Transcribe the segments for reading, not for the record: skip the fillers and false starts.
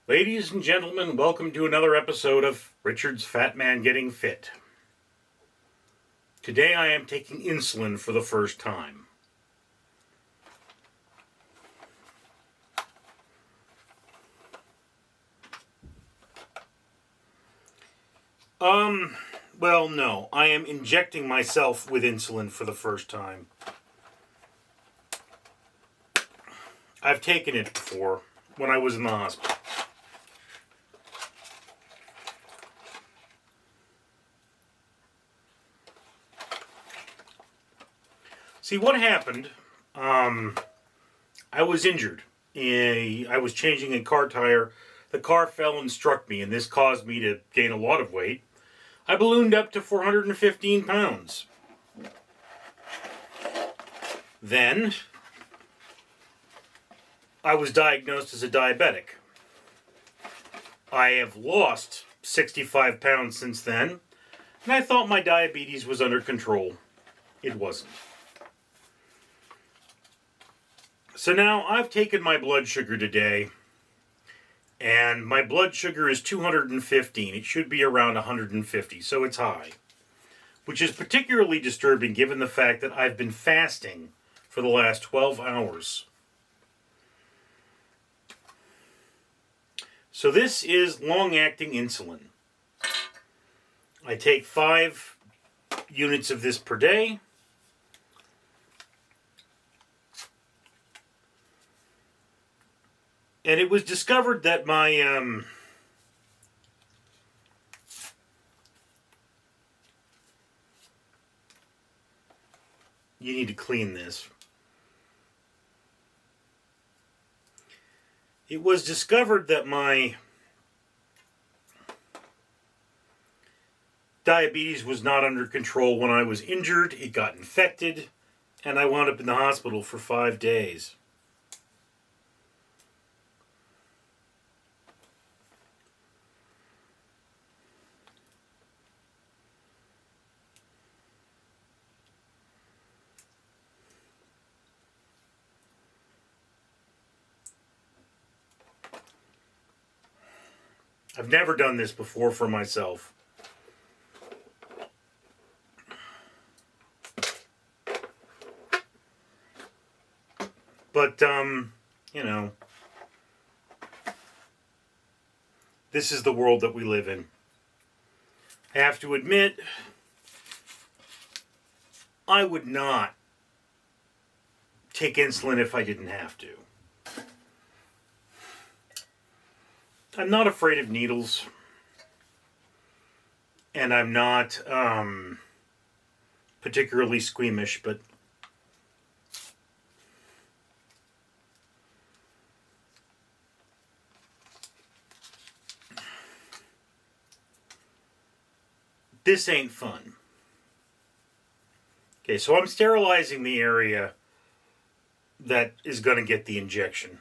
Ladies and gentlemen, welcome to another episode of Richard's Fat Man Getting Fit. Today I am taking insulin for the first time. Well, no. I am injecting myself with insulin for the first time. I've taken it before, when I was in the hospital. See, what happened, I was injured. I was changing a car tire. The car fell and struck me, and this caused me to gain a lot of weight. I ballooned up to 415 pounds. Then, I was diagnosed as a diabetic. I have lost 65 pounds since then, and I thought my diabetes was under control. It wasn't. So now I've taken my blood sugar today, and my blood sugar is 215. It should be around 150, so it's high. Which is particularly disturbing given the fact that I've been fasting for the last 12 hours. So this is long-acting insulin. I take 5 units of this per day. And it was discovered that my, you need to clean this. It was discovered that my diabetes was not under control when I was injured. It got infected, and I wound up in the hospital for 5 days. I've never done this before for myself. But, you know, this is the world that we live in. I have to admit, I would not take insulin if I didn't have to. I'm not afraid of needles, and I'm not particularly squeamish, but this ain't fun. Okay, so I'm sterilizing the area that is going to get the injection.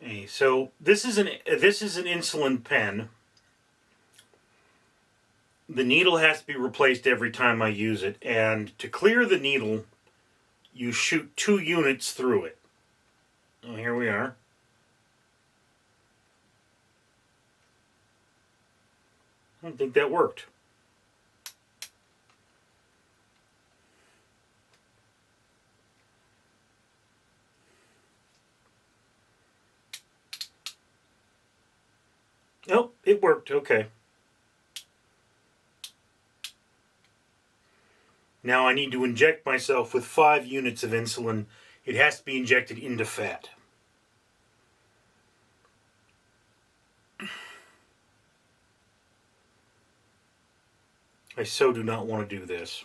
Okay, so this is an insulin pen. The needle has to be replaced every time I use it, and to clear the needle, you shoot 2 units through it. Oh, here we are. I don't think that worked. Oh, it worked. Okay. Now I need to inject myself with 5 units of insulin. It has to be injected into fat. I so do not want to do this.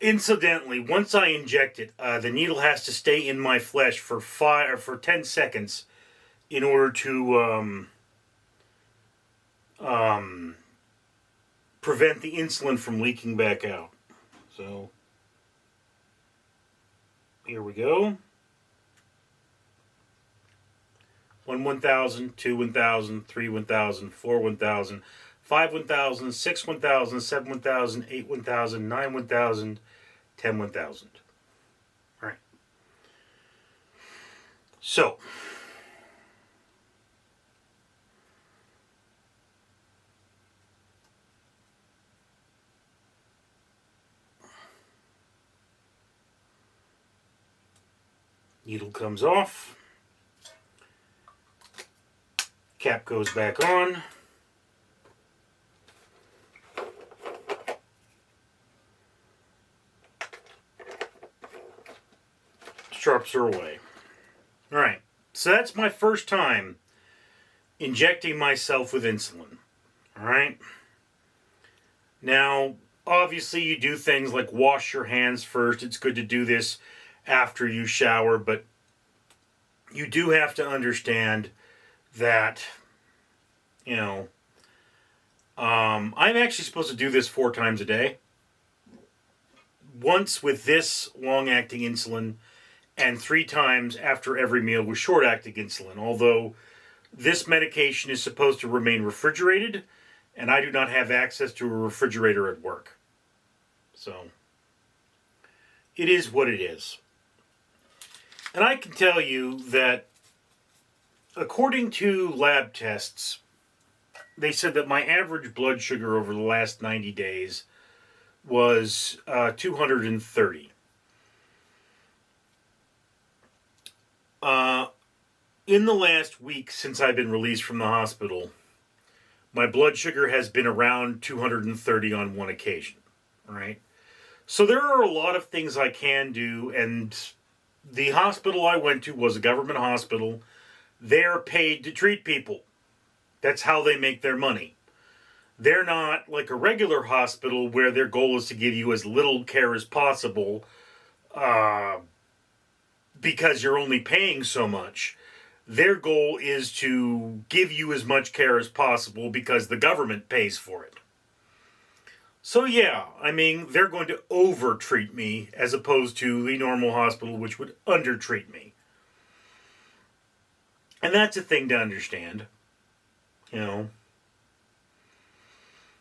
Incidentally, once I inject it, the needle has to stay in my flesh for 10 seconds in order to prevent the insulin from leaking back out. So, here we go. 1 1,000, 2 1,000, 3 1,000, 4 1,000, 5 1000, 6 1000, 7 1000, 8 1000, 9 1000, 10 1000. All right. So, needle comes off. Cap goes back on. Sharps are away. All right. So that's my first time injecting myself with insulin. All right. Now, obviously, you do things like wash your hands first. It's good to do this after you shower, but you do have to understand that, I'm actually supposed to do this 4 times a day. Once with this long-acting insulin, and 3 times after every meal with short-acting insulin. Although this medication is supposed to remain refrigerated, and I do not have access to a refrigerator at work. So, it is what it is. And I can tell you that, according to lab tests, they said that my average blood sugar over the last 90 days was 230. In the last week since I've been released from the hospital, my blood sugar has been around 230 on one occasion, right? So there are a lot of things I can do, and the hospital I went to was a government hospital. They're paid to treat people. That's how they make their money. They're not like a regular hospital where their goal is to give you as little care as possible because you're only paying so much. Their goal is to give you as much care as possible because the government pays for it. So yeah, I mean, they're going to over-treat me as opposed to the normal hospital, which would under-treat me. And that's a thing to understand,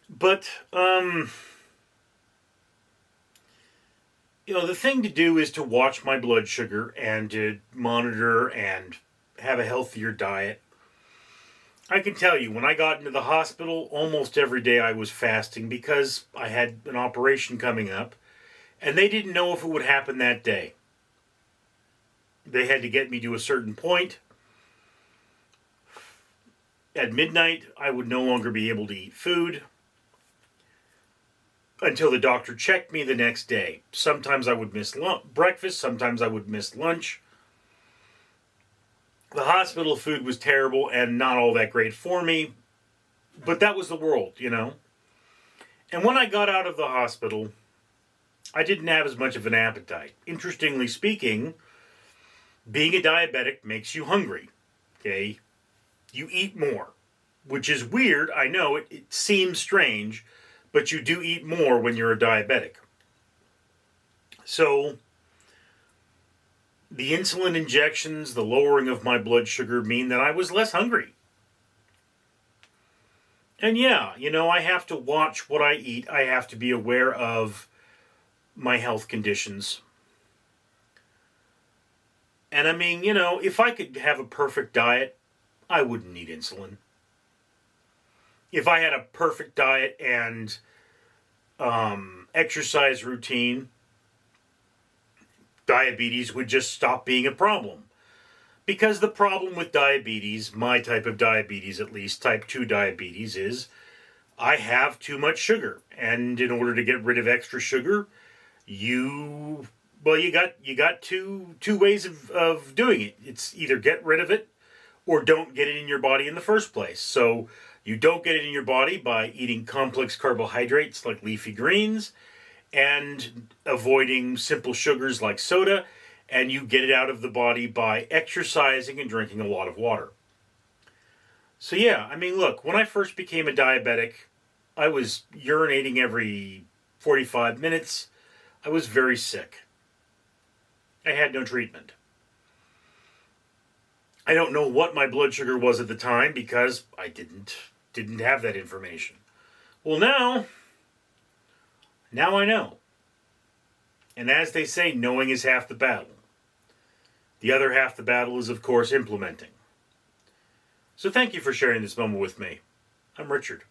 But, the thing to do is to watch my blood sugar and to monitor and have a healthier diet. I can tell you, when I got into the hospital, almost every day I was fasting because I had an operation coming up, and they didn't know if it would happen that day. They had to get me to a certain point. At midnight, I would no longer be able to eat food until the doctor checked me the next day. Sometimes I would miss breakfast, sometimes I would miss lunch. The hospital food was terrible and not all that great for me, but that was the world, And when I got out of the hospital, I didn't have as much of an appetite. Interestingly speaking, being a diabetic makes you hungry, okay? You eat more, which is weird, I know, it seems strange, but you do eat more when you're a diabetic. So, the insulin injections, the lowering of my blood sugar mean that I was less hungry. And yeah, I have to watch what I eat. I have to be aware of my health conditions. And I mean, if I could have a perfect diet, I wouldn't need insulin. If I had a perfect diet and exercise routine, diabetes would just stop being a problem. Because the problem with diabetes, my type of diabetes at least, type 2 diabetes, is I have too much sugar. And in order to get rid of extra sugar, you got two ways of doing it. It's either get rid of it or don't get it in your body in the first place. So you don't get it in your body by eating complex carbohydrates like leafy greens and avoiding simple sugars like soda, and you get it out of the body by exercising and drinking a lot of water. So yeah, I mean, look, when I first became a diabetic, I was urinating every 45 minutes. I was very sick. I had no treatment. I don't know what my blood sugar was at the time because I didn't have that information. Well, now I know. And as they say, knowing is half the battle. The other half the battle is, of course, implementing. So thank you for sharing this moment with me. I'm Richard.